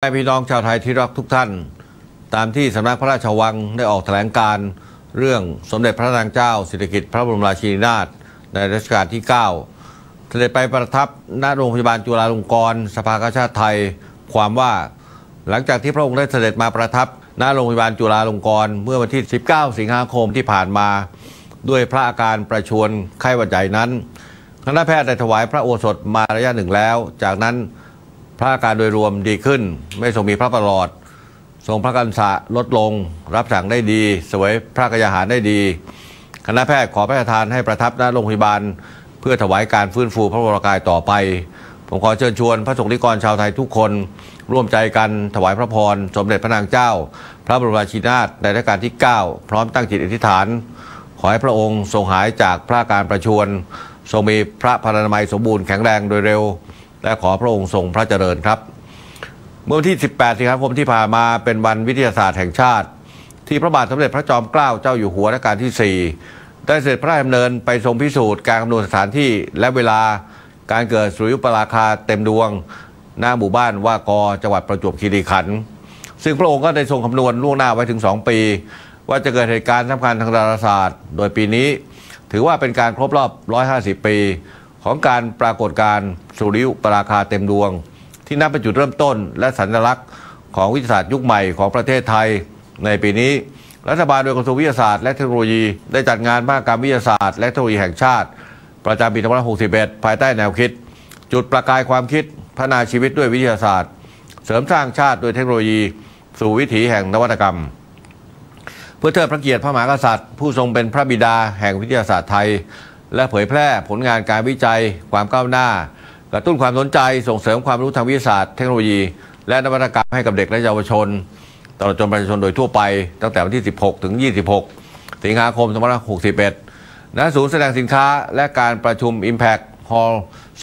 พี่น้องชาวไทยที่รักทุกท่านตามที่สำนักพระราชวังได้ออกแถลงการณ์เรื่องสมเด็จพระนางเจ้าสิริกิติ์พระบรมราชินีนาถในรัชกาลที่ 9เสด็จไปประทับณโรงพยาบาลจุฬาลงกรณ์สภากาชาดไทยความว่าหลังจากที่พระองค์ได้เสด็จมาประทับณโรงพยาบาลจุฬาลงกรณ์เมื่อวันที่ 19 สิงหาคมที่ผ่านมาด้วยพระอาการประชวรไข้หวัดใหญ่นั้นคณะแพทย์ได้ถวายพระโอสถมาระยะหนึ่งแล้วจากนั้นพระอาการโดยรวมดีขึ้นไม่ทรงมีพระประหลอดทรงพระกรรษะลดลงรับสั่งได้ดีเสวยพระกยาหารได้ดีคณะแพทย์ขอพระราชทานให้ประทับณโรงพยาบาลเพื่อถวายการฟื้นฟูพระวรกายต่อไปผมขอเชิญชวนพระสงฆ์นิกรชาวไทยทุกคนร่วมใจกันถวายพระพรสมเด็จพระนางเจ้าพระบรมราชินีนาถในรัชกาลที่ 9พร้อมตั้งจิตอธิษฐานขอให้พระองค์ทรงหายจากพระอาการประชวรทรงมีพระพลานามัยสมบูรณ์แข็งแรงโดยเร็วและขอพระองค์ทรงพระเจริญครับเมื่อวันที่ 18 สิงหาคมที่ผ่านมาเป็นวันวิทยาศาสตร์แห่งชาติที่พระบาทสมเด็จพระจอมเกล้าเจ้าอยู่หัวรัชกาลที่ 4ได้เสด็จพระราชดำเนินไปทรงพิสูจน์การคำนวณสถานที่และเวลาการเกิดสุริยุปราคาเต็มดวงหน้าหมู่บ้านว่ากอจังหวัดประจวบคีรีขันธ์ซึ่งพระองค์ก็ได้ทรงคำนวณล่วงหน้าไว้ถึง 2 ปีว่าจะเกิดเหตุการณ์สำคัญทางดาราศาสตร์โดยปีนี้ถือว่าเป็นการครบรอบ 150 ปีของการปรากฏการณ์สุริยุปราคาเต็มดวงที่นับเป็นจุดเริ่มต้นและสัญลักษณ์ของวิทยาศาสตร์ยุคใหม่ของประเทศไทยในปีนี้รัฐบาลโดยกระทรวงวิทยาศาสตร์และเทคโนโลยีได้จัดงานมหกรรมวิทยาศาสตร์และเทคโนโลยีแห่งชาติประจำปี2561ภายใต้แนวคิดจุดประกายความคิดพัฒนาชีวิตด้วยวิทยาศาสตร์เสริมสร้างชาติด้วยเทคโนโลยีสู่วิถีแห่งนวัตกรรมเพื่อเทิดพระเกียรติพระมหากษัตริย์ผู้ทรงเป็นพระบิดาแห่งวิทยาศาสตร์ไทยและเผยแพร่ผลงานการวิจัยความก้าวหน้ากระตุ้นความสนใจส่งเสริมความรู้ทางวิทยาศาสตร์เทคโนโลยีและนวัตกรรมให้กับเด็กและเยาวชนตลอดจนประชาชนโดยทั่วไปตั้งแต่วันที่ 16 ถึง 26 สิงหาคม 2561 ณ ศูนย์แสดงสินค้าและการประชุม Impact Hall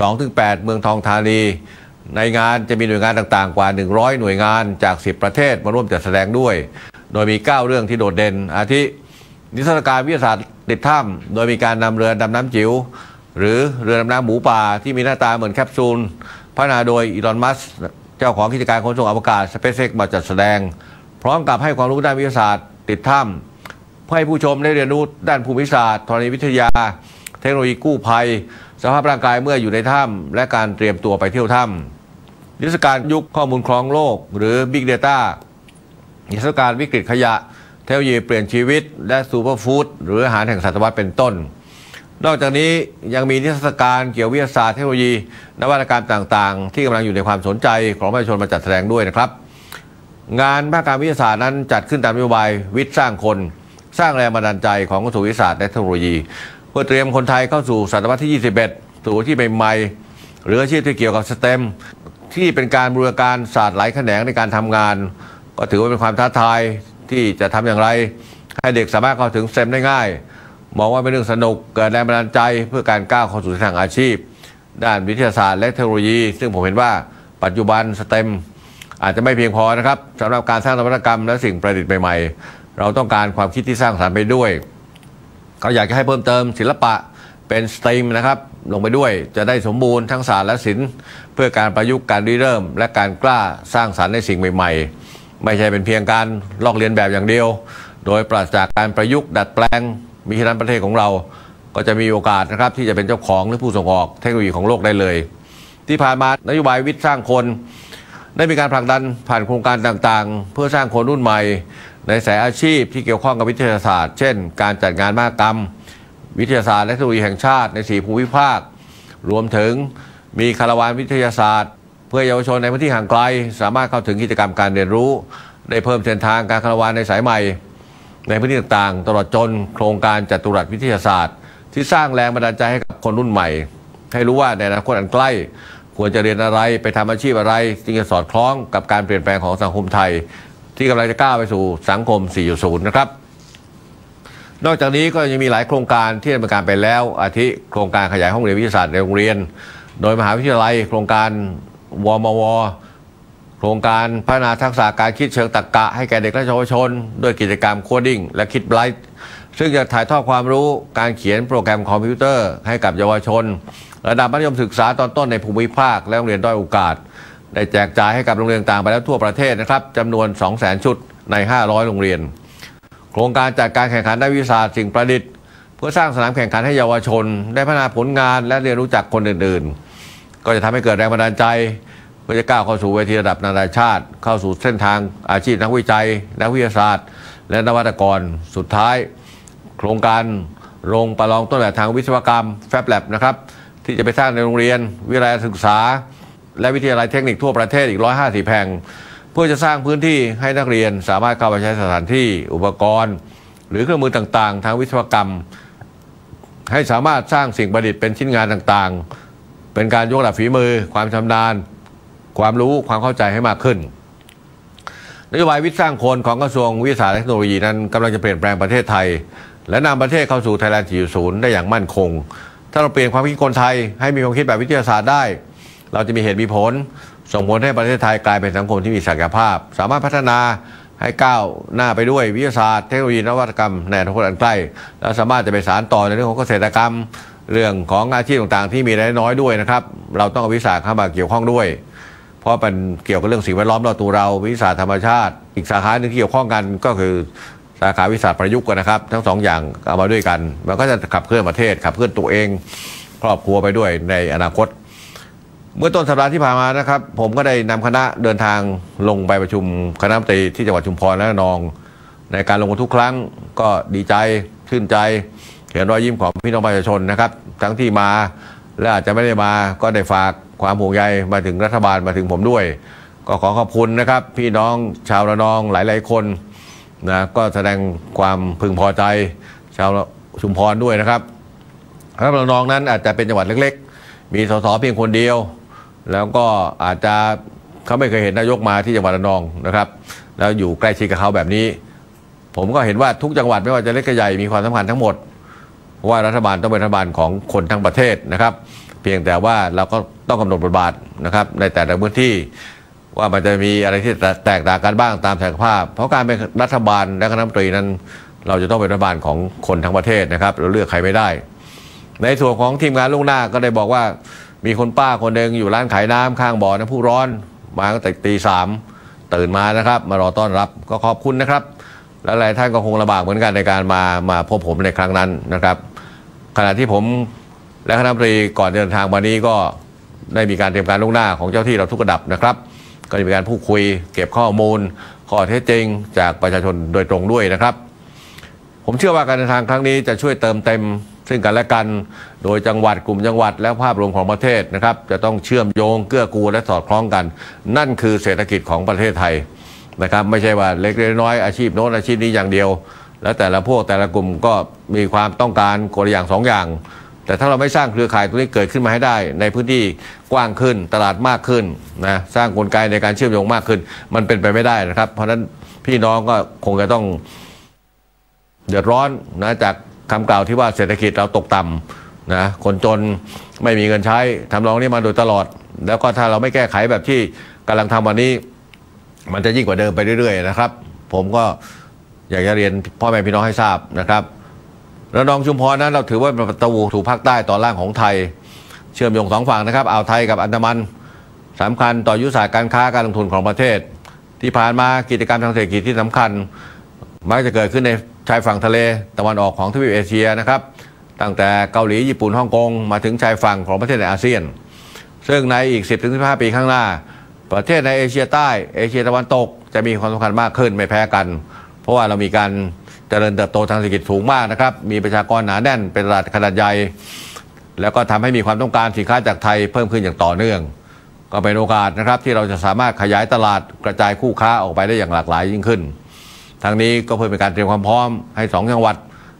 2-8 เมืองทองธานีในงานจะมีหน่วยงานต่างๆกว่า 100 หน่วยงานจาก 10 ประเทศมาร่วมจัดแสดงด้วยโดยมี 9 เรื่องที่โดดเด่นอาทินิทรรศการวิทยาศาสตร์ติดถ้ำโดยมีการนำเรือดำน้ำจิ๋วหรือเรือดำน้ำหมูป่าที่มีหน้าตาเหมือนแคปซูลพัฒนาโดยอีลอน มัสก์เจ้าของกิจการขนส่งอวกาศ SpaceX มาจัดแสดงพร้อมกับให้ความรู้ด้านวิทยาศาสตร์ติดถ้ำเพื่อให้ผู้ชมได้เรียนรู้ด้านภูมิศาสตร์ธรณีวิทยาเทคโนโลยีกู้ภัยสภาพร่างกายเมื่ออยู่ในถ้ำและการเตรียมตัวไปเที่ยวถ้ำนิทรรศการยุคข้อมูลครองโลกหรือ Big Data นิทรรศการวิกฤตขยะเทคโนโลยีเปลี่ยนชีวิตและซูเปอร์ฟู้ดหรืออาหารแห่งศตวรรษเป็นต้นนอกจากนี้ยังมีนิทรรศการเกี่ยวกับวิทยาศาสตร์เทคโนโลยีนวัตกรรมต่างๆที่กำลังอยู่ในความสนใจของประชาชนมาจัดแสดงด้วยนะครับงานมหกรรมวิทยาศาสตร์นั้นจัดขึ้นตามนโยบายวิทย์สร้างคนสร้างแรงบันดาลใจของกระทรวงวิทยาศาสตร์และเทคโนโลยีเพื่อเตรียมคนไทยเข้าสู่ศตวรรษที่ 21 สู่ที่ใหม่ๆหรืออาชีพที่เกี่ยวกับสเต็มที่เป็นการบูรณาการศาสตร์หลายแขนงในการทำงานก็ถือว่าเป็นความท้าทายที่จะทำอย่างไรให้เด็กสามารถเข้าถึงสเต็มได้ง่ายมองว่าเป็นเรื่องสนุกเกิดแรงบันดาลใจเพื่อการก้าวเข้าสู่ทางอาชีพด้านวิทยาศาสตร์และเทคโนโลยีซึ่งผมเห็นว่าปัจจุบันสเต็มอาจจะไม่เพียงพอนะครับสำหรับการสร้างนวัตกรรมและสิ่งประดิษฐ์ใหม่ๆเราต้องการความคิดที่สร้างสรรค์ไปด้วยเขาอยากจะให้เพิ่มเติมศิลปะเป็นสตรีมนะครับลงไปด้วยจะได้สมบูรณ์ทั้งศาสตร์และศิลป์เพื่อการประยุกต์การริเริ่มและการกล้าสร้างสรรค์ในสิ่งใหม่ๆไม่ใช่เป็นเพียงการลอกเลียนแบบอย่างเดียวโดยปราศจากการประยุกต์ดัดแปลงมิฉะนั้นประเทศของเราก็จะมีโอกาสนะครับที่จะเป็นเจ้าของหรือผู้ส่งออกเทคโนโลยีของโลกได้เลยที่ผ่านมานโยบายวิทย์สร้างคนได้มีการผลักดันผ่านโครงการต่างๆเพื่อสร้างคนรุ่นใหม่ในสายอาชีพที่เกี่ยวข้องกับวิทยาศาสตร์เช่นการจัดงานมหกรรมวิทยาศาสตร์และเทคโนโลยีแห่งชาติใน4ภูมิภาครวมถึงมีคาราวานวิทยาศาสตร์เพื่อเยาวชนในพื้นที่ห่างไกลสามารถเข้าถึงกิจกรรมการเรียนรู้ได้เพิ่มเส้นทางการคาราวานในสายใหม่ในพื้นที่ต่างๆตลอดจนโครงการจัตุรัสวิทยาศาสตร์ที่สร้างแรงบันดาลใจให้กับคนรุ่นใหม่ให้รู้ว่าในอนาคตอันใกล้ควรจะเรียนอะไรไปทำอาชีพอะไรจึงจะสอดคล้องกับการเปลี่ยนแปลงของสังคมไทยที่กำลังจะก้าวไปสู่สังคม 4.0 นะครับนอกจากนี้ก็ยังมีหลายโครงการที่ดำเนินการไปแล้วอาทิโครงการขยายห้องเรียนวิทยาศาสตร์ในโรงเรียนโดยมหาวิทยาลัยโครงการวมวโครงการพัฒนาทักษะการคิดเชิงตรรกะให้แก่เด็กและเยาวชนด้วยกิจกรรมโคดดิ้งและคิดไบรท์ซึ่งจะถ่ายทอดความรู้การเขียนโปรแกรมคอมพิวเตอร์ให้กับเยาวชนระดับมัธยมศึกษาตอนต้นในภูมิภาคและโรงเรียนด้อยโอกาส ได้แจกจ่ายให้กับโรงเรียนต่างไปแล้วทั่วประเทศนะครับจำนวน 200,000 ชุดใน500 โรงเรียนโครงการจัดการแข่งขันด้านวิทยาศาสตร์สิ่งประดิษฐ์เพื่อสร้างสนามแข่งขันให้เยาวชนได้พัฒนาผลงานและเรียนรู้จักคนอื่นๆก็จะทำให้เกิดแรงบันดาลใจเพื่อจะก้าวเข้าสู่เวทีระดับนานาชาติเข้าสู่เส้นทางอาชีพนักวิจัยนักวิทยาศาสตร์และนวัตกรสุดท้ายโครงการโรงประลองต้นแบบทางวิศวกรรม Fab Lab นะครับที่จะไปสร้างในโรงเรียนวิทยาลัยศึกษาและวิทยาลัยเทคนิคทั่วประเทศอีก150 แห่งเพื่อจะสร้างพื้นที่ให้นักเรียนสามารถเข้าไปใช้สถานที่อุปกรณ์หรือเครื่องมือต่างๆทางวิศวกรรมให้สามารถสร้างสิ่งประดิษฐ์เป็นชิ้นงานต่างๆเป็นการยกระดับฝีมือความชำนาญความรู้ความเข้าใจให้มากขึ้นนโยบายวิทย์สร้างคนของกระทรวงวิทยาศาสตร์และเทคโนโลยีนั้นกำลังจะเปลี่ยนแปลงประเทศไทยและนำประเทศเข้าสู่ Thailand 4.0 ได้อย่างมั่นคงถ้าเราเปลี่ยนความคิดคนไทยให้มีความคิดแบบวิทยาศาสตร์ได้เราจะมีเหตุมีผลส่งผลให้ประเทศไทยกลายเป็นสังคมที่มีศักยภาพสามารถพัฒนาให้ก้าวหน้าไปด้วยวิทยาศาสตร์เทคโนโลยีนวัตกรรมในอนาคตอันใกล้และสามารถจะไปสานต่อในเรื่องของเกษตรกรรมเรื่องของอาชีพต่างๆที่มีรายได้น้อยด้วยนะครับเราต้องเอาวิทยาศาสตร์เข้ามาเกี่ยวข้องด้วยเพราะเป็นเกี่ยวกับเรื่องสิ่งแวดล้อมรอบตัวเราวิทยาศาสตร์ธรรมชาติอีกสาขาหนึ่งที่เกี่ยวข้องกันก็คือสาขาวิทยาศาสตร์ประยุกต์กันนะครับทั้ง2 อย่างเอามาด้วยกันมันก็จะขับเคลื่อนประเทศขับเคลื่อนตัวเองครอบครัวไปด้วยในอนาคตเมื่อต้นสัปดาห์ที่ผ่านมานะครับผมก็ได้นำคณะเดินทางลงไปประชุมคณะรัฐมนตรีที่จังหวัดชุมพรและระนองในการลงทุกครั้งก็ดีใจชื่นใจเห็นรอยยิ้มของพี่น้องประชาชนนะครับทั้งที่มาและอาจจะไม่ได้มาก็ได้ฝากความห่วงใยมาถึงรัฐบาลมาถึงผมด้วยก็ขอขอบคุณนะครับพี่น้องชาวระนองหลายๆคนนะก็แสดงความพึงพอใจชาวชุมพรด้วยนะครับระนองนั้นอาจจะเป็นจังหวัดเล็กๆมีสสเพียงคนเดียวแล้วก็อาจจะเขาไม่เคยเห็นนายกมาที่จังหวัดระนองนะครับแล้วอยู่ใกล้ชิดกับเขาแบบนี้ผมก็เห็นว่าทุกจังหวัดไม่ว่าจะเล็กจะใหญ่มีความสำคัญทั้งหมดเพราะว่ารัฐบาลต้องเป็นรัฐบาลของคนทั้งประเทศนะครับเพียงแต่ว่าเราก็ต้องกำหนดบทบาทนะครับในแต่ละพื้นที่ว่ามันจะมีอะไรที่แตกต่างกันบ้างตามศักยภาพเพราะการเป็นรัฐบาลและคณะรัฐมนตรีนั้นเราจะต้องเป็นรัฐบาลของคนทั้งประเทศนะครับเราเลือกใครไม่ได้ในส่วนของทีมงานล่วงหน้าก็ได้บอกว่ามีคนป้าคนหนึ่งอยู่ร้านขายน้ำข้างบ่อน้ำพุร้อนมาตั้งแต่ตี 3ตื่นมานะครับมารอต้อนรับก็ขอบคุณนะครับและหลายท่านก็คงลำบากเหมือนกันในการมาพบผมในครั้งนั้นนะครับขณะที่ผมและคณะรัฐมนตรีก่อนเดินทางมานี้ก็ได้มีการเตรียมการล่วงหน้าของเจ้าที่เราทุกระดับนะครับก็มีการพูดคุยเก็บข้อมูลข้อเท็จจริงจากประชาชนโดยตรงด้วยนะครับผมเชื่อว่าการเดินทางครั้งนี้จะช่วยเติมเต็มซึ่งกันและกันโดยจังหวัดกลุ่มจังหวัดและภาพรวมของประเทศนะครับจะต้องเชื่อมโยงเกื้อกูลและสอดคล้องกันนั่นคือเศรษฐกิจของประเทศไทยนะครับไม่ใช่ว่าเล็กๆน้อยอาชีพโน้นอาชีพนี้อย่างเดียวแล้วแต่ละพวกแต่ละกลุ่มก็มีความต้องการคนละอย่าง2 อย่างแต่ถ้าเราไม่สร้างเครือข่ายตัวนี้เกิดขึ้นมาให้ได้ในพื้นที่กว้างขึ้นตลาดมากขึ้นนะสร้างกลไกในการเชื่อมโยงมากขึ้นมันเป็นไปไม่ได้นะครับเพราะฉะนั้นพี่น้องก็คงจะต้องเดือดร้อนนะจากคำกล่าวที่ว่าเศรษฐกิจเราตกต่ำนะคนจนไม่มีเงินใช้ทำนองนี้มาโดยตลอดแล้วก็ถ้าเราไม่แก้ไขแบบที่กำลังทำวันนี้มันจะยิ่งกว่าเดิมไปเรื่อยๆนะครับผมก็อยากจะเรียนพ่อแม่พี่น้องให้ทราบนะครับระนองชุมพรนั้นเราถือว่าเป็นประตูสู่ภาคใต้ตอนล่างของไทยเชื่อมโยง2 ฝั่งนะครับอ่าวไทยกับอันดามันสำคัญต่อยุทธศาสตร์การค้าการลงทุนของประเทศที่ผ่านมากิจกรรมทางเศรษฐกิจที่สำคัญมักจะเกิดขึ้นในชายฝั่งทะเลตะวันออกของทวีปเอเชียนะครับตั้งแต่เกาหลีญี่ปุ่นฮ่องกงมาถึงชายฝั่งของประเทศในอาเซียนซึ่งในอีก 10-15 ปีข้างหน้าประเทศในเอเชียใต้เอเชียตะวันตกจะมีความสำคัญมากขึ้นไม่แพ้กันเพราะว่าเรามีการเจริญเติบโตทางเศรษฐกิจสูงมากนะครับมีประชากรหนาแน่นเป็นตลาดขนาดใหญ่แล้วก็ทำให้มีความต้องการสินค้าจากไทยเพิ่มขึ้นอย่างต่อเนื่องก็เป็นโอกาสนะครับที่เราจะสามารถขยายตลาดกระจายคู่ค้าออกไปได้อย่างหลากหลายยิ่งขึ้นทางนี้ก็เพื่อเป็นการเตรียมความพร้อมให้2 จังหวัด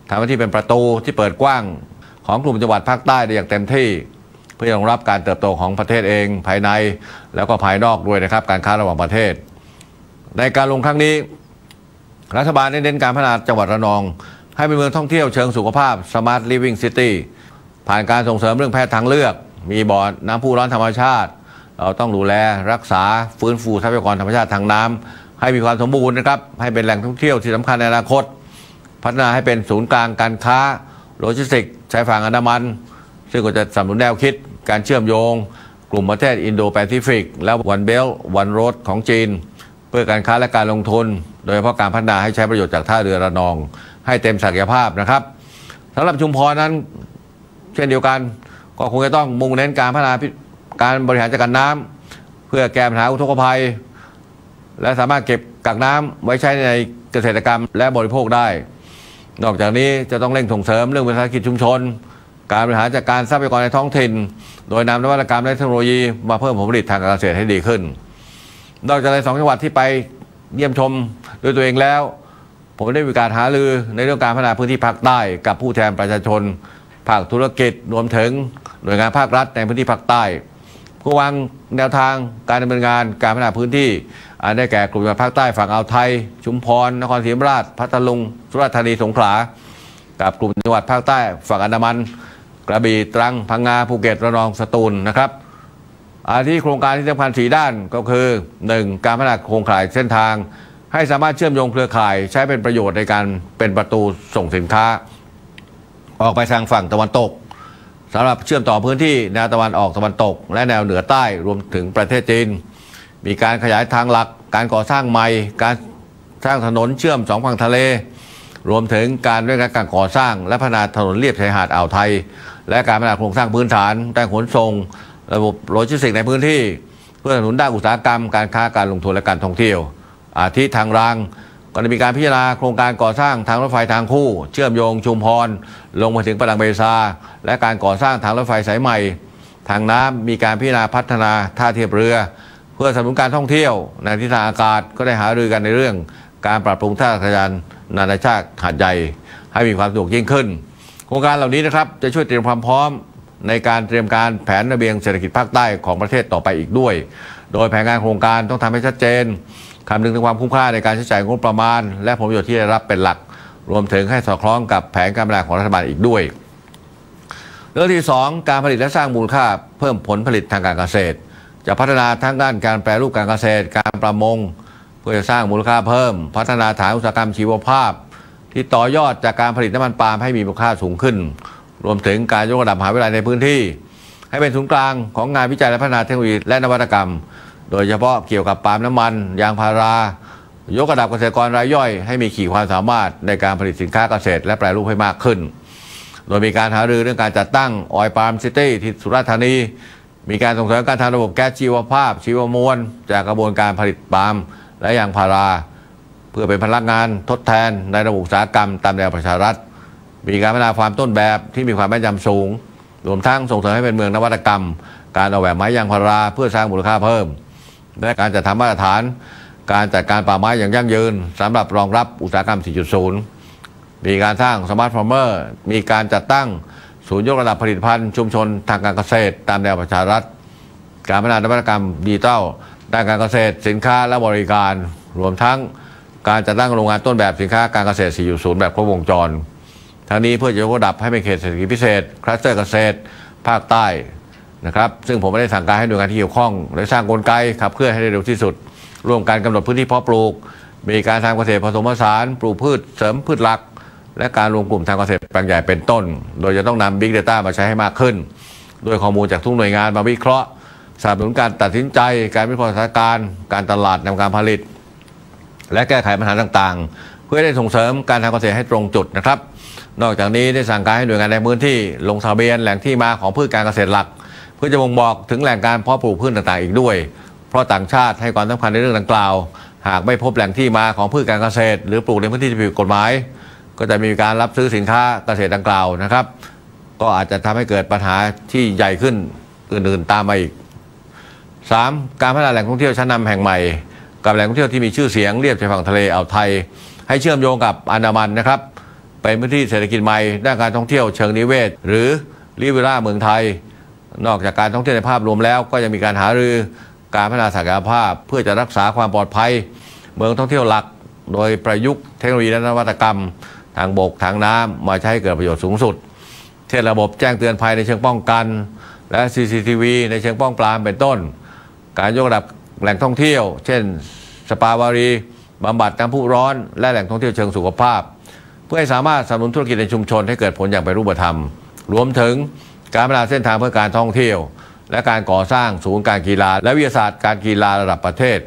ทำหน้าที่เป็นประตูที่เปิดกว้างของกลุ่มจังหวัดภาคใต้ได้อย่างเต็มที่เพื่อรองรับการเติบโตของประเทศเองภายในแล้วก็ภายนอกด้วยนะครับการค้าระหว่างประเทศในการลงครั้งนี้รัฐบาลได้เน้นการพัฒนาจังหวัดระนองให้เป็นเมืองท่องเที่ยวเชิงสุขภาพ Smart Living City ผ่านการส่งเสริมเรื่องแพทย์ทางเลือกมีบ่อน้ำพุร้อนธรรมชาติเราต้องดูแลรักษาฟื้นฟูทรัพยากรธรรมชาติทางน้ำให้มีความสมบูรณ์นะครับให้เป็นแหล่งท่องเที่ยวที่สำคัญในอนาคตพัฒนาให้เป็นศูนย์กลางการค้าโลจิสติกส์ชายฝั่งอันดามันซึ่งก็จะสนับสนุนแนวคิดการเชื่อมโยง กลุ่มประเทศอินโดแปซิฟิกและวันเบลวันโรดของจีนเพื่อการค้าและการลงทุนโดยเฉพาะการพัฒนาให้ใช้ประโยชน์จากท่าเรือระนองให้เต็มศักยภาพนะครับสำหรับชุมพรนั้นเช่นเดียวกันก็คงจะต้องมุ่งเน้นการพัฒนาการบริหารจัดการน้ำเพื่อแก้ปัญหาอุทกภัยและสามารถเก็บกักน้ำไว้ใช้ในเกษตรกรรมและบริโภคได้นอกจากนี้จะต้องเร่งส่งเสริมเรื่องวิสาหกิจชุมชนการบริหารจัดการทรัพยากรในท้องถิ่นโดยนำนวัตกรรมและเทคโนโลยีมาเพิ่มผลผลิตทางการเกษตรให้ดีขึ้นนอกจากใน2 จังหวัดที่ไปเยี่ยมชมด้วยตัวเองแล้วผมได้มีการหารือในเรื่องการพัฒนาพื้นที่ภาคใต้กับผู้แทนประชาชนภาคธุรกิจรวมถึงหน่วยงานภาครัฐในพื้นที่ภาคใต้เพื่อวางแนวทางการดำเนินงานการพัฒนาพื้นที่ได้แก่กลุ่มจังหวัดภาคใต้ฝั่งอ่าวไทยชุมพรนครศรีธรรมราชพัทลุงสุราษฎร์ธานีสงขลากับกลุ่มจังหวัดภาคใต้ฝั่งอันดามันกระบี่ตรังพังงาภูเก็ตระนองสตูลนะครับอาทิโครงการที่สำคัญ4 ด้านก็คือ 1. การพัฒนาโครงข่ายเส้นทางให้สามารถเชื่อมโยงเครือข่ายใช้เป็นประโยชน์ในการเป็นประตูส่งสินค้าออกไปทางฝั่งตะวันตกสำหรับเชื่อมต่อพื้นที่แนวตะวันออกตะวันตกและแนวเหนือใต้รวมถึงประเทศจีนมีการขยายทางหลักการก่อสร้างใหม่การสร้างถนนเชื่อม2 ฝั่งทะเลรวมถึงการเร่งรัดการก่อสร้างและพัฒนาถนนเลียบชายหาดอ่าวไทยและการพัฒนาโครงสร้างพื้นฐานด้านขนส่งระบบโลจิสติกส์ในพื้นที่เพื่อสนับสนุนด้านอุตสาหกรรมการค้าการลงทุนและการท่องเที่ยวอาทิทางรางก็ได้มีการพิจารณาโครงการก่อสร้างทางรถไฟทางคู่เชื่อมโยงชุมพรลงมาถึงประดังเบซาและการก่อสร้างทางรถไฟสายใหม่ทางน้ำมีการพิจารณาพัฒนาท่าเทียบเรือเพื่อสนับสนุนการท่องเที่ยวในทิศทางอากาศก็ได้หารือกันในเรื่องการปรับปรุงท่าอากาศยานนานาชาติหาดใหญ่ให้มีความสะดวกยิ่งขึ้นโครงการเหล่านี้นะครับจะช่วยเตรียมความพร้อมในการเตรียมการแผนระเบียงเศรษฐกิจภาคใต้ของประเทศต่อไปอีกด้วยโดยแผนงานโครงการต้องทำให้ชัดเจนคำนึงถึงความคุ้มค่าในการใช้จ่ายงบประมาณและผลประโยชน์ที่ได้รับเป็นหลักรวมถึงให้สอดคล้องกับแผนการพัฒนาของรัฐบาลอีกด้วยเรื่องที่ 2การผลิตและสร้างมูลค่าเพิ่มผลผลิตทางการเกษตรจะพัฒนาทั้งด้านการแปรรูปการเกษตรการประมงเพื่อจะสร้างมูลค่าเพิ่มพัฒนาฐานอุตสาหกรรมชีวภาพที่ต่อยอดจากการผลิตน้ำมันปาล์มให้มีมูลค่าสูงขึ้นรวมถึงการยกระดับมหาวิทยาลัยในพื้นที่ให้เป็นศูนย์กลางของงานวิจัยและพัฒนาเทคโนโลยีและนวัตกรรมโดยเฉพาะเกี่ยวกับปาล์มน้ำมันยางพารายกระดับเกษตรกรรายย่อยให้มีขีดความสามารถในการผลิตสินค้าเกษตรและแปรรูปให้มากขึ้นโดยมีการหารือเรื่องการจัดตั้งออยล์ปาล์มซิตี้ที่สุราษฎร์ธานีมีการส่งเสริมการทำระบบแก๊สชีวภาพชีวมวลจากกระบวนการผลิตปาล์มและยางพาราเพื่อเป็นพลังงานทดแทนในระบบอุตสาหกรรมตามแนวประชารัฐมีการพัฒนาฟาร์มต้นแบบที่มีความแม่นยำสูงรวมทั้งส่งเสริมให้เป็นเมืองนวัตกรรมการออกแบบไม้ยางพาราเพื่อสร้างมูลค่าเพิ่มและการจัดทำมาตรฐานการจัดการป่าไม้อย่างยั่งยืนสำหรับรองรับอุตสาหกรรม 4.0 มีการสร้างสมาร์ทฟาร์มเมอร์มีการจัดตั้งศูนย์ยกระดับผลิตภัณฑ์ชุมชนทางการเกษตรตามแนวประชารัฐการพัฒนานวัตกรรมดิจิทัลด้านการเกษตรสินค้าและบริการรวมทั้งการจัดตั้งโรงงานต้นแบบสินค้าการเกษตร 4.0 แบบครบวงจรทั้งนี้เพื่อจะยกระดับให้เป็นเขตเศรษฐกิจพิเศษคลัสเตอร์เกษตรภาคใต้นะครับซึ่งผมไม่ได้สั่งการให้หน่วยงานที่เกี่ยวข้องและสร้างกลไกขับเคลื่อนให้ได้เร็วที่สุดร่วมกันกำหนดพื้นที่เพาะปลูกมีการทำเกษตรผสมผสานปลูกพืชเสริมพืชหลักและการรวมกลุ่มทางเกษตรแปลงใหญ่เป็นต้นโดยจะต้องนำ Big Data มาใช้ให้มากขึ้นโดยข้อมูลจากทุกหน่วยงานมาวิเคราะห์สนับสนุนการตัดสินใจการวิเคราะห์สถานการณ์การตลาดนำการผลิตและแก้ไขปัญหาต่างๆเพื่อได้ส่งเสริมการทำเกษตรให้ตรงจุดนะครับนอกจากนี้ได้สั่งการให้หน่วยงานในพื้นที่ลงทะเบียนแหล่งที่มาของพืชการเกษตรหลักเพื่อจะบ่งบอกถึงแหล่งการเพาะปลูกพืชต่างๆอีกด้วยเพราะต่างชาติให้ความสำคัญในเรื่องดังกล่าวหากไม่พบแหล่งที่มาของพืชการเกษตรหรือปลูกในพื้นที่ที่ผิดกฎหมายก็จะมีการรับซื้อสินค้าเกษตรดังกล่าวนะครับก็อาจจะทำให้เกิดปัญหาที่ใหญ่ขึ้นอื่นๆตามมาอีก 3. การพัฒนาแหล่งท่องเที่ยวชั้นนำแห่งใหม่กับแหล่งท่องเที่ยวที่มีชื่อเสียงเรียบชายฝั่งทะเลอ่าวไทยให้เชื่อมโยงกับอันดามันนะครับเป็นพื้นที่เศรษฐกิจใหม่ด้านการท่องเที่ยวเชิงนิเวศหรือริเวล่าเมืองไทยนอกจากการท่องเที่ยวในภาพรวมแล้วก็ยังมีการหารือการพัฒนาศักยภาพเพื่อจะรักษาความปลอดภัยเมืองท่องเที่ยวหลักโดยประยุกต์เทคโนโลยีและนวัตกรรมทางบกทางน้ำมาใช้ให้เกิดประโยชน์สูงสุดเช่นระบบแจ้งเตือนภัยในเชิงป้องกันและ CCTV ในเชิงป้องปรามเป็นต้นการยกระดับแหล่งท่องเที่ยวเช่นสปาวารีบำบัดน้ำพุร้อนและแหล่งท่องเที่ยวเชิงสุขภาพเพื่อให้สามารถสนับสนุนธุรกิจในชุมชนให้เกิดผลอย่างเป็นรูปธรรมรวมถึงการพัฒนาเส้นทางเพื่อการท่องเที่ยว และการก่อสร้างศูนย์การกีฬาและวิทยาศาสตร์การกีฬาระดับประเทศ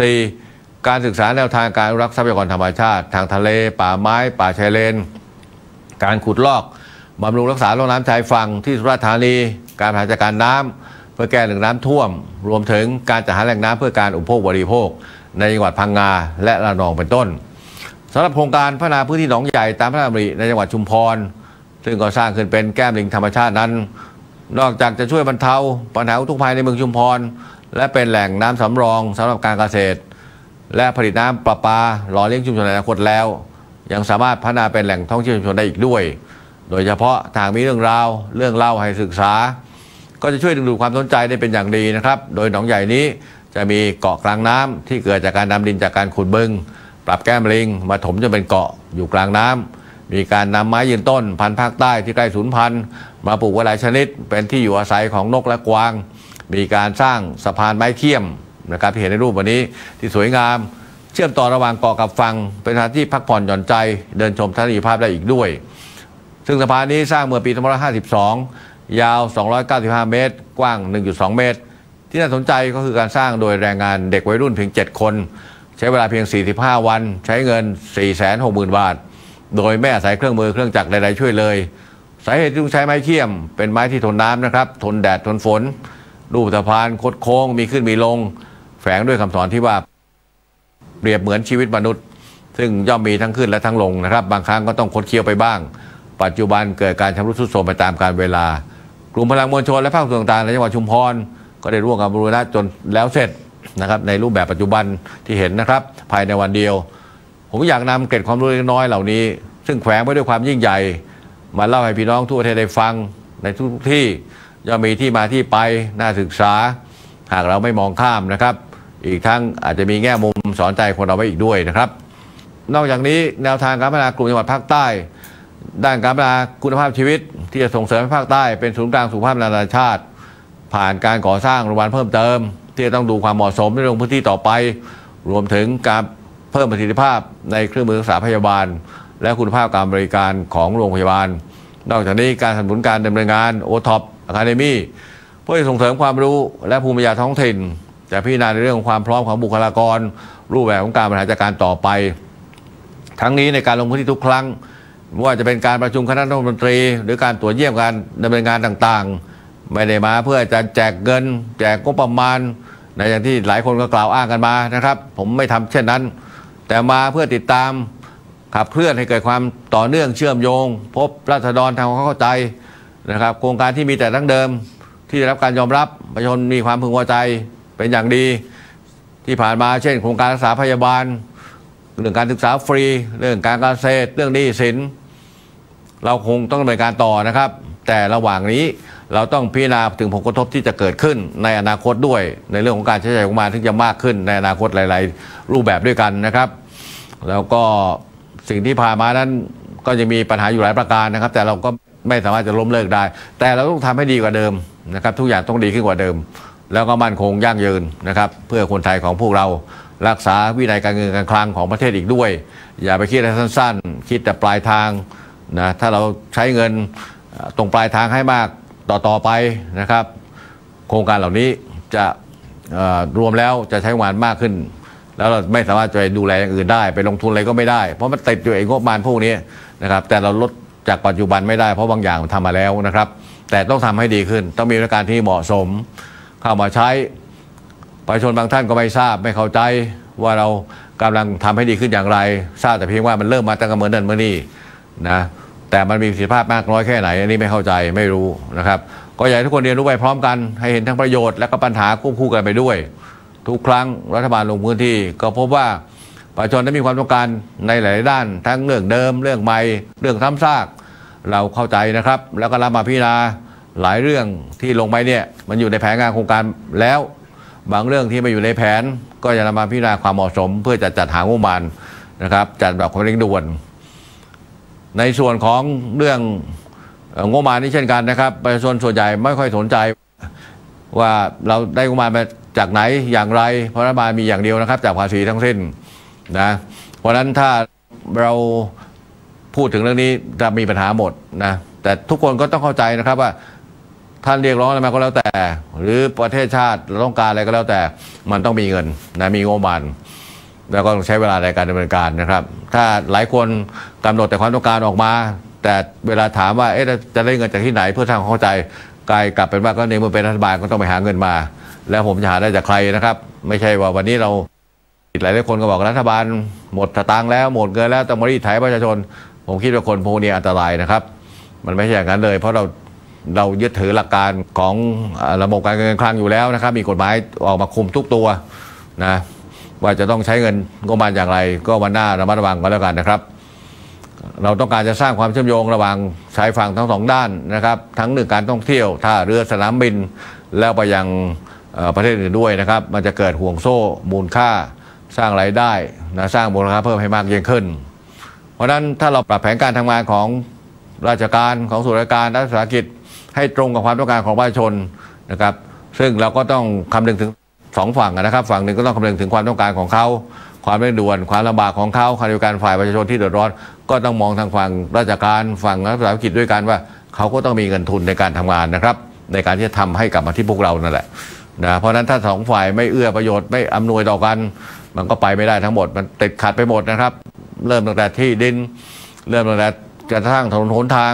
4. การศึกษาแนวทางการอนุรักษ์ทรัพยากรธรรมชาติทางทะเลป่าไม้ป่าชายเลนการขุดลอกบำรุงรักษาร่องน้ำชายฝั่งที่สุราษฎร์ธานีการบริหารจัดการน้ำเพื่อแก้ปัญหาน้ำท่วมรวมถึงการจัดหาแหล่งน้ำเพื่อการอุปโภคบริโภคในจังหวัดพังงาและระนองเป็นต้นสำหรับโครงการพัฒนาพื้นที่หนองใหญ่ตามพระราชดำริในจังหวัดชุมพรซึ่งก่อสร้างขึ้นเป็นแก้มลิงธรรมชาตินั้นนอกจากจะช่วยบรรเทาปัญหาอุทกภัยในเมืองชุมพรและเป็นแหล่งน้ำสำรองสำหรับการเกษตรและผลิตน้ำประปาหล่อเลี้ยงชุมชนในอนาคตแล้วยังสามารถพัฒนาเป็นแหล่งท่องเที่ยวชุมชนได้อีกด้วยโดยเฉพาะทางมีเรื่องเล่าให้ศึกษาก็จะช่วยดึงดูดความสนใจได้เป็นอย่างดีนะครับโดยหนองใหญ่นี้จะมีเกาะกลางน้ำที่เกิดจากการนำดินจากการขุดบึงปรับแก้มลิงมาถมจนเป็นเกาะอยู่กลางน้ำมีการนำไม้ยืนต้นพันธุ์ภาคใต้ที่ใกล้สูญพันธุ์มาปลูกไว้หลายชนิดเป็นที่อยู่อาศัยของนกและกวางมีการสร้างสะพานไม้เทียมนะครับที่เห็นในรูปวันนี้ที่สวยงามเชื่อมต่อระหว่างเกาะกับฝั่งเป็นสถานที่พักผ่อนหย่อนใจเดินชมทัศนียภาพได้อีกด้วยซึ่งสะพานนี้สร้างเมื่อปี2552ยาว295เมตรกว้าง 1.2 เมตรที่น่าสนใจก็คือการสร้างโดยแรงงานเด็กวัยรุ่นเพียง7คนใช้เวลาเพียง45วันใช้เงิน 460,000 บาทโดยไม่อาศัยเครื่องมือเครื่องจักรใดๆช่วยเลยสาเหตุที่ต้องใช้ไม้เขี้ยมเป็นไม้ที่ทนน้ำนะครับทนแดดทนฝนรูปสะพานคดโค้งมีขึ้นมีลงแฝงด้วยคำสอนที่ว่าเปรียบเหมือนชีวิตมนุษย์ซึ่งย่อมมีทั้งขึ้นและทั้งลงนะครับบางครั้งก็ต้องคดเคี้ยวไปบ้างปัจจุบันเกิดการชำรุดทรุดโทรมไปตามกาลเวลากลุ่มพลังมวลชนและภาคส่วนต่างๆในจังหวัดชุมพรก็ได้ร่วมกันบูรณะจนแล้วเสร็จนะครับในรูปแบบปัจจุบันที่เห็นนะครับภายในวันเดียวผมอยากนำเกร็ดความรู้เล็กน้อยเหล่านี้ซึ่งแฝงไว้ด้วยความยิ่งใหญ่มาเล่าให้พี่น้องทั่วประเทศได้ฟังในทุกที่ย่อมมีที่มาที่ไปน่าศึกษาหากเราไม่มองข้ามนะครับอีกทั้งอาจจะมีแง่มุมสอนใจคนเราไว้อีกด้วยนะครับนอกจากนี้แนวทางการพัฒนากลุ่มจังหวัดภาคใต้ด้านการพัฒนาคุณภาพชีวิตที่จะส่งเสริมให้ภาคใต้เป็นศูนย์กลางสุขภาพนานาชาติผ่านการก่อสร้างโรงพยาบาลเพิ่มเติมที่จะต้องดูความเหมาะสมในเรื่องพื้นที่ต่อไปรวมถึงการเพิ่มประสิทธิภาพในเครื่องมือรักษาพยาบาลและคุณภาพการบริการของโรงพยาบาลนอกจากนี้การสนับสนุนการดำเนินงาน OTOP Academy เพื่อส่งเสริมความรู้และภูมิปัญญาท้องถิ่นจะพิจารณาในเรื่องของความพร้อมของบุคลากรรูปแบบของการบริหารจัดการต่อไปทั้งนี้ในการลงพื้นที่ทุกครั้งไม่ว่าจะเป็นการประชุมคณะรัฐมนตรีหรือการตรวจเยี่ยมการดำเนินงานต่างๆไม่ได้มาเพื่อจะแจกเงินแจกงบประมาณในอย่างที่หลายคนก็กล่าวอ้างกันมานะครับผมไม่ทำเช่นนั้นแต่มาเพื่อติดตามขับเคลื่อนให้เกิดความต่อเนื่องเชื่อมโยงพบราษฎรทำความเข้าใจนะครับโครงการที่มีแต่ดั้งเดิมที่ได้รับการยอมรับประชาชนมีความพึงพอใจเป็นอย่างดีที่ผ่านมาเช่นโครงการรักษาพยาบาลเรื่องการศึกษาฟรีเรื่องการเกษตรเรื่องหนี้สินเราคงต้องดำเนินการต่อนะครับแต่ระหว่างนี้เราต้องพิจารณาถึงผลกระทบที่จะเกิดขึ้นในอนาคตด้วยในเรื่องของการใช้จ่ายงบประมาณที่จะมากขึ้นในอนาคตหลายๆรูปแบบด้วยกันนะครับแล้วก็สิ่งที่ผ่านมานั้นก็จะมีปัญหาอยู่หลายประการนะครับแต่เราก็ไม่สามารถจะล้มเลิกได้แต่เราต้องทำให้ดีกว่าเดิมนะครับทุกอย่างต้องดีขึ้นกว่าเดิมแล้วก็มั่นคงยั่งยืนนะครับเพื่อคนไทยของพวกเรารักษาวินัยการเงินการคลังของประเทศอีกด้วยอย่าไปคิดอะไรสั้นๆคิดแต่ปลายทางนะถ้าเราใช้เงินตรงปลายทางให้มากต่อไปนะครับโครงการเหล่านี้จะรวมแล้วจะใช้งานมากขึ้นแล้วเราไม่สามารถจะดูแลอย่างอื่นได้ไปลงทุนอะไรก็ไม่ได้เพราะมันติดอยู่ไอ้งบประมาณพวกนี้นะครับแต่เราลดจากปัจจุบันไม่ได้เพราะบางอย่างทำมาแล้วนะครับแต่ต้องทำให้ดีขึ้นต้องมีมาตรการที่เหมาะสมเข้ามาใช้ประชาชนบางท่านก็ไม่ทราบไม่เข้าใจว่าเรากำลังทำให้ดีขึ้นอย่างไรทราบแต่เพียงว่ามันเริ่มมาตั้งแต่เมื่อนั้นเมื่อนี้นะแต่มันมีประสิทธิภาพมากน้อยแค่ไหนอันนี้ไม่เข้าใจไม่รู้นะครับก็อยากให้ทุกคนเรียนรู้ไปพร้อมกันให้เห็นทั้งประโยชน์และก็ปัญหาควบคู่กันไปด้วยทุกครั้งรัฐบาลลงพื้นที่ก็พบว่าประชาชนได้มีความต้องการในหลายด้านทั้งเรื่องเดิมเรื่องใหม่เรื่องซ้ำซากเราเข้าใจนะครับแล้วก็รับมาพิจารณาหลายเรื่องที่ลงไปเนี่ยมันอยู่ในแผนงานโครงการแล้วบางเรื่องที่ไม่อยู่ในแผนก็จะนำมาพิจารณาความเหมาะสมเพื่อจะจัดหางบประมาณนะครับจัดแบบความเร่งด่วนในส่วนของเรื่องงบประมาณนี้เช่นกันนะครับประชาชนส่วนใหญ่ไม่ค่อยสนใจว่าเราได้งบประมาณมาจากไหนอย่างไรเพราะรัฐบาลมีอย่างเดียวนะครับจากภาษีทั้งสิ้นนะเพราะฉะนั้นถ้าเราพูดถึงเรื่องนี้จะมีปัญหาหมดนะแต่ทุกคนก็ต้องเข้าใจนะครับว่า ท่านเรียกร้องอะไรมาก็แล้วแต่หรือประเทศชาติเราต้องการอะไรก็แล้วแต่มันต้องมีเงินนะมีงบประมาณแล้วก็ต้องใช้เวลาในการดำเนินการนะครับถ้าหลายคนกำหนดแต่ความต้องการออกมาแต่เวลาถามว่าจะได้เงินจากที่ไหนเพื่อทำความเข้าใจกลับเป็นว่าก็ในเมื่อเป็นรัฐบาลก็ต้องไปหาเงินมาแล้วผมจะหาได้จากใครนะครับไม่ใช่ว่าวันนี้เราหลายคนก็บอกรัฐบาลหมดสตางค์แล้วหมดเงินแล้วต้องมารีดไถประชาชนผมคิดว่าคนพวกนี้อันตรายนะครับมันไม่ใช่อย่างนั้นเลยเพราะเรายึดถือหลักการของระบบการเงินการคลังอยู่แล้วนะครับมีกฎหมายออกมาคุมทุกตัวนะว่าจะต้องใช้เงินงบประมาณอย่างไรก็วันหน้าระมัดระวังกันแล้วกันนะครับเราต้องการจะสร้างความเชื่อมโยงระหว่างชายฝั่งทั้งสองด้านนะครับทั้งเรื่องการท่องเที่ยวท่าเรือสนามบินแล้วไปยังประเทศอื่นด้วยนะครับมันจะเกิดห่วงโซ่มูลค่าสร้างรายได้นะสร้างมูลค่าเพิ่มให้มากยิ่งขึ้นเพราะฉะนั้นถ้าเราปรับแผนการทำงานของราชการของส่วนราชการรัฐวิสาหกิจให้ตรงกับความต้องการของประชาชนนะครับซึ่งเราก็ต้องคำนึงถึงสองฝั่งนะครับฝั่งหนึ่งก็ต้องคำนึงถึงความต้องการของเขาความเร่งด่วนความลำบากของเขาขณะเดียวกันฝ่ายประชาชนที่เดือดร้อนก็ต้องมองทางฝั่งราชการฝั่งรัฐวิสาหกิจด้วยกันว่าเขาก็ต้องมีเงินทุนในการทำงานนะครับในการที่จะทำให้กลับมาที่พวกเรานั่นแหละนะเพราะฉะนั้นถ้าสองฝ่ายไม่เอื้อประโยชน์ไม่อำนวยต่อกันมันก็ไปไม่ได้ทั้งหมดมันติดขัดไปหมดนะครับเริ่มตั้งแต่ที่ดินเริ่มตั้งแต่จะสร้างถนนหนทาง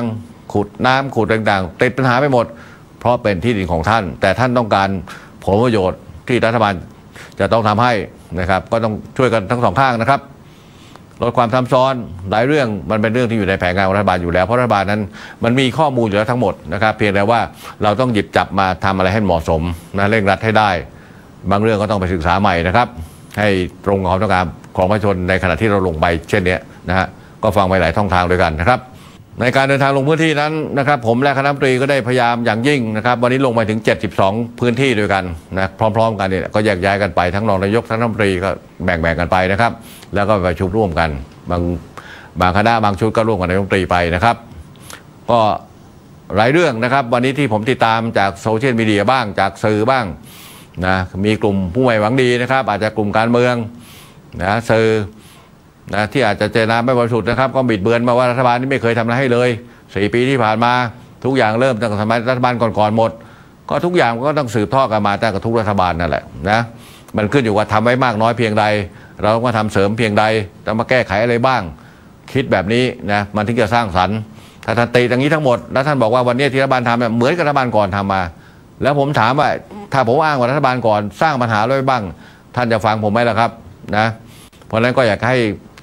ขุดน้ำขุดต่างๆติดปัญหาไปหมดเพราะเป็นที่ดินของท่านแต่ท่านต้องการผลประโยชน์ที่รัฐบาลจะต้องทำให้นะครับก็ต้องช่วยกันทั้งสองข้างนะครับลดความซับซ้อนหลายเรื่องมันเป็นเรื่องที่อยู่ในแผนงานของรัฐบาลอยู่แล้วเพราะรัฐบาลนั้นมันมีข้อมูลอยู่แล้วทั้งหมดนะครับเพียงแต่ว่าเราต้องหยิบจับมาทำอะไรให้เหมาะสมนะเร่งรัดให้ได้บางเรื่องก็ต้องไปศึกษาใหม่นะครับให้ตรงกับความต้องการของประชาชนในขณะที่เราลงไปเช่นนี้นะฮะก็ฟังไปหลายช่องทางด้วยกันนะครับในการเดินทางลงพื้นที่นั้นนะครับผมและคณะรัฐมนตรีก็ได้พยายามอย่างยิ่งนะครับวันนี้ลงไปถึง72พื้นที่ด้วยกันนะพร้อมๆกันเนี่ยก็แยกย้ายกันไปทั้งรองนายกทั้งรัฐมนตรีก็แบ่งกันไปนะครับแล้วก็ไปประชุมร่วมกันบางคณะบางชุดก็ร่วมกับนายกรัฐมนตรีไปนะครับก็หลายเรื่องนะครับวันนี้ที่ผมติดตามจากโซเชียลมีเดียบ้างจากสื่อบ้างนะมีกลุ่มผู้ไม่หวังดีนะครับอาจจะกลุ่มการเมืองนะสื่อนะที่อาจจะเจตนาไม่บริสุทธิ์นะครับก็บิดเบือนมาว่ารัฐบาลนี้ไม่เคยทำอะไรให้เลย4 ปีที่ผ่านมาทุกอย่างเริ่มตั้งแต่สมัยรัฐบาลก่อนๆหมดก็ทุกอย่างก็ต้องสืบทอดกันมาตั้งแต่ทุกรัฐบาลนั่นแหละนะมันขึ้นอยู่ว่าทำไว้มากน้อยเพียงใดเราต้องมาทำเสริมเพียงใดต้องมาแก้ไขอะไรบ้างคิดแบบนี้นะมันถึงจะสร้างสรรค์ถ้าท่านตีอย่างนี้ทั้งหมดแล้วท่านบอกว่าวันนี้ที่รัฐบาลทำเหมือนกับรัฐบาลก่อนทำมาแล้วผมถามว่าถ้าผมอ้างว่ารัฐบาลก่อนสร้างปัญหาไว้บ้างท่านจะฟังผมไหมล่ะครับนะเพราะฉะนั้นก็อยากให้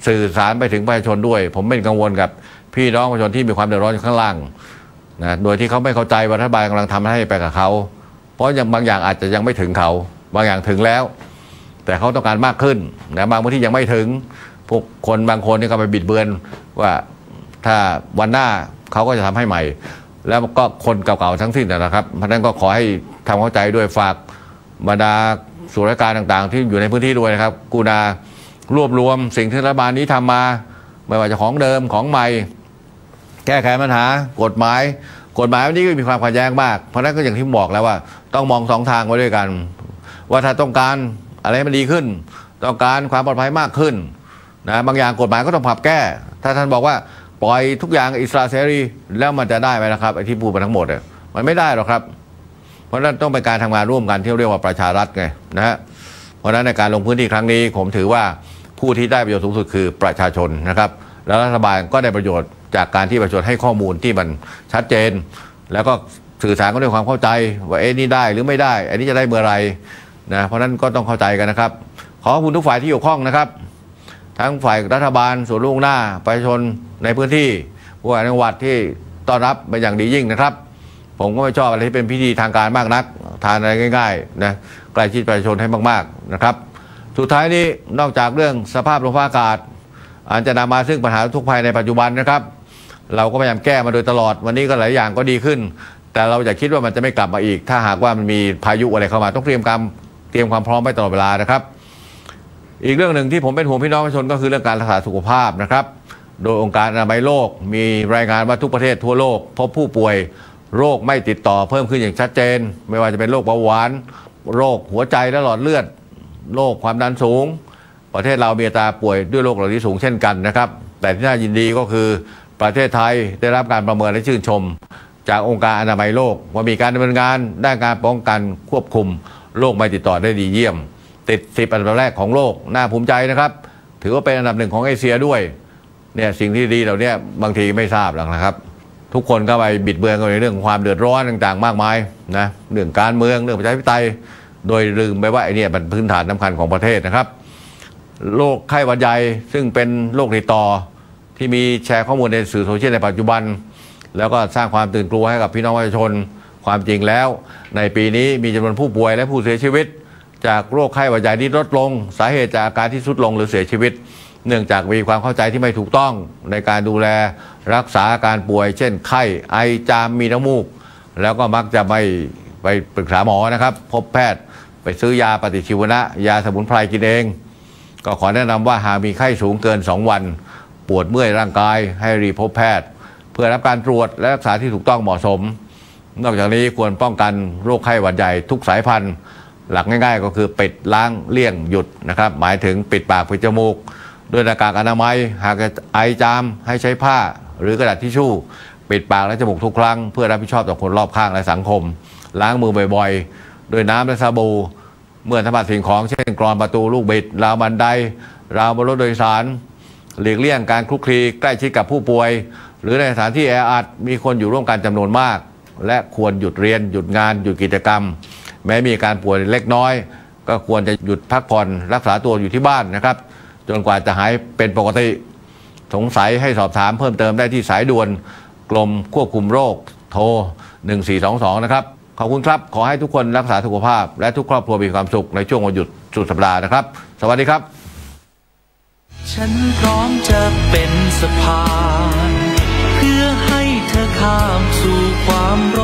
สื่อสารไปถึงประชาชนด้วยผมไม่กังวลกับพี่น้องประชาชนที่มีความเดือดร้อนอยู่ข้างล่างนะโดยที่เขาไม่เข้าใจว่ารัฐบาลกำลังทำให้ไปกับเขาเพราะบางอย่างอาจจะยังไม่ถึงเขาบางอย่างถึงแล้วแต่เขาต้องการมากขึ้นนะบางที่ยังไม่ถึงพวกคนบางคนนี่ก็ไปบิดเบือนว่าถ้าวันหน้าเขาก็จะทำให้ใหม่แล้วก็คนเก่าๆทั้งสิ้นนะครับเพราะฉะนั้นก็ขอให้ทำเข้าใจด้วยฝากบรรดาส่วนราชการต่างๆที่อยู่ในพื้นที่ด้วยนะครับกรุณารวบรวมสิ่งที่รัฐบาลนี้ทำมาไม่ว่าจะของเดิมของใหม่แก้ไขปัญหากฎหมายวันนี้ก็มีความขัดแย้งมากเพราะนั้นก็อย่างที่บอกแล้วว่าต้องมอง2 ทางไว้ด้วยกันว่าถ้าต้องการอะไรให้มันดีขึ้นต้องการความปลอดภัยมากขึ้นนะบางอย่างกฎหมายก็ต้องปรับแก้ถ้าท่านบอกว่าปล่อยทุกอย่างอิสระเสรีแล้วมันจะได้ไหมนะครับไอ้ที่พูดมาทั้งหมดเนี่ยมันไม่ได้หรอกครับเพราะนั้นต้องเป็นการทำงานร่วมกันที่เรียกว่าประชารัฐไงนะฮะเพราะฉะนั้นในการลงพื้นที่ครั้งนี้ผมถือว่าผู้ที่ได้ประโยชน์สูงสุดคือประชาชนนะครับแล้วรัฐบาลก็ได้ประโยชน์จากการที่ประชาชนให้ข้อมูลที่มันชัดเจนแล้วก็สื่อสารกันด้วยความเข้าใจว่านี่ได้หรือไม่ได้อันนี้จะได้เมื่อไรนะเพราะนั้นก็ต้องเข้าใจกันนะครับขอบคุณทุกฝ่ายที่เกี่ยวข้องนะครับทั้งฝ่ายรัฐบาลส่วนล่วงหน้าประชาชนในพื้นที่ผู้ว่าจังหวัดที่ต้อนรับเป็นอย่างดียิ่งนะครับผมก็ไม่ชอบอะไรที่เป็นพิธีทางการมากนักทานอะไรง่ายๆนะใกล้ชิดประชาชนให้มากๆนะครับสุดท้ายนี้นอกจากเรื่องสภาพลมฟ้าอากาศอาจจะนำมาซึ่งปัญหาทุกภัยในปัจจุบันนะครับเราก็พยายามแก้มาโดยตลอดวันนี้ก็หลายอย่างก็ดีขึ้นแต่เราอย่าคิดว่ามันจะไม่กลับมาอีกถ้าหากว่ามันมีพายุอะไรเข้ามาต้องเตรียมความพร้อมไว้ตลอดเวลานะครับอีกเรื่องหนึ่งที่ผมเป็นห่วงพี่น้องประชาชนก็คือเรื่องการรักษาสุขภาพนะครับโดยองค์การอนามัยโลกมีรายงานว่าทุกประเทศทั่วโลกพบผู้ป่วยโรคไม่ติดต่อเพิ่มขึ้นอย่างชัดเจนไม่ว่าจะเป็นโรคเบาหวานโรคหัวใจและหลอดเลือดโรคความดันสูงประเทศเรามีอัตราป่วยด้วยโรคเหล่านี้สูงเช่นกันนะครับแต่ที่น่ายินดีก็คือประเทศไทยได้รับการประเมินและชื่นชม จากองค์การอนามัยโลกว่ามีการดำเนินงานด้านการป้องกันควบคุมโรคไม่ติดต่อได้ดีเยี่ยมติด10อันดับแรกของโลกน่าภูมิใจนะครับถือว่าเป็นอันดับหนึ่งของเอเชียด้วยเนี่ยสิ่งที่ดีเหล่านี้บางทีไม่ทราบหรอกนะครับทุกคนก็ไปบิดเบือนกันในเรื่องความเดือดร้อนต่างๆมากมายนะเรื่องการเมืองเรื่องประชาธิปไตยโดยลืมไปว่าไอ้นี่เป็นพื้นฐานสำคัญของประเทศนะครับโรคไข้หวัดใหญ่ซึ่งเป็นโรคติดต่อที่มีแชร์ข้อมูลในสื่อโซเชียลในปัจจุบันแล้วก็สร้างความตื่นกลัวให้กับพี่น้องประชาชนความจริงแล้วในปีนี้มีจำนวนผู้ป่วยและผู้เสียชีวิตจากโรคไข้หวัดใหญ่นี้ลดลงสาเหตุจากอาการที่ทรุดลงหรือเสียชีวิตเนื่องจากมีความเข้าใจที่ไม่ถูกต้องในการดูแลรักษาอาการป่วยเช่นไข้ไอจามมีน้ำมูกแล้วก็มักจะไม่ไปปรึกษาหมอนะครับพบแพทย์ไปซื้อยาปฏิชีวนะยาสมุนไพรกินเองก็ขอแนะนำว่าหากมีไข้สูงเกิน2วันปวดเมื่อยร่างกายให้รีบพบแพทย์เพื่อรับการตรวจและรักษาที่ถูกต้องเหมาะสมนอกจากนี้ควรป้องกันโรคไข้หวัดใหญ่ทุกสายพันธุ์หลักง่ายๆก็คือปิดล้างเลี่ยงหยุดนะครับหมายถึงปิดปากปิดจมูกด้วยหน้ากากอนามัยหากไอจามให้ใช้ผ้าหรือกระดาษทิชชู่ปิดปากและจมูกทุกครั้งเพื่อรับผิดชอบต่อคนรอบข้างและสังคมล้างมือบ่อยๆด้วยน้ำและสบู่เมื่อสัมผัสสิ่งของเช่นกรอนประตูลูกบิดราวบันไดราวบนรถโดยสารหลีกเลี่ยงการคลุกคลีใกล้ชิดกับผู้ป่วยหรือในสถานที่แออัดมีคนอยู่ร่วมกันจำนวนมากและควรหยุดเรียนหยุดงานหยุดกิจกรรมแม้มีการป่วยเล็กน้อยก็ควรจะหยุดพักผ่อนรักษาตัวอยู่ที่บ้านนะครับจนกว่าจะหายเป็นปกติสงสัยให้สอบถามเพิ่มเติมได้ที่สายด่วนกรมควบคุมโรคโทร1422นะครับขอบคุณครับขอให้ทุกคนรักษาสุขภาพและทุกครอบครัวมีความสุขในช่วงวันหยุดสุดสัปดาห์นะครับสวัสดีครับฉันพร้อมจะเป็นสะพานเพื่อให้เธอข้ามสู่ความร้อน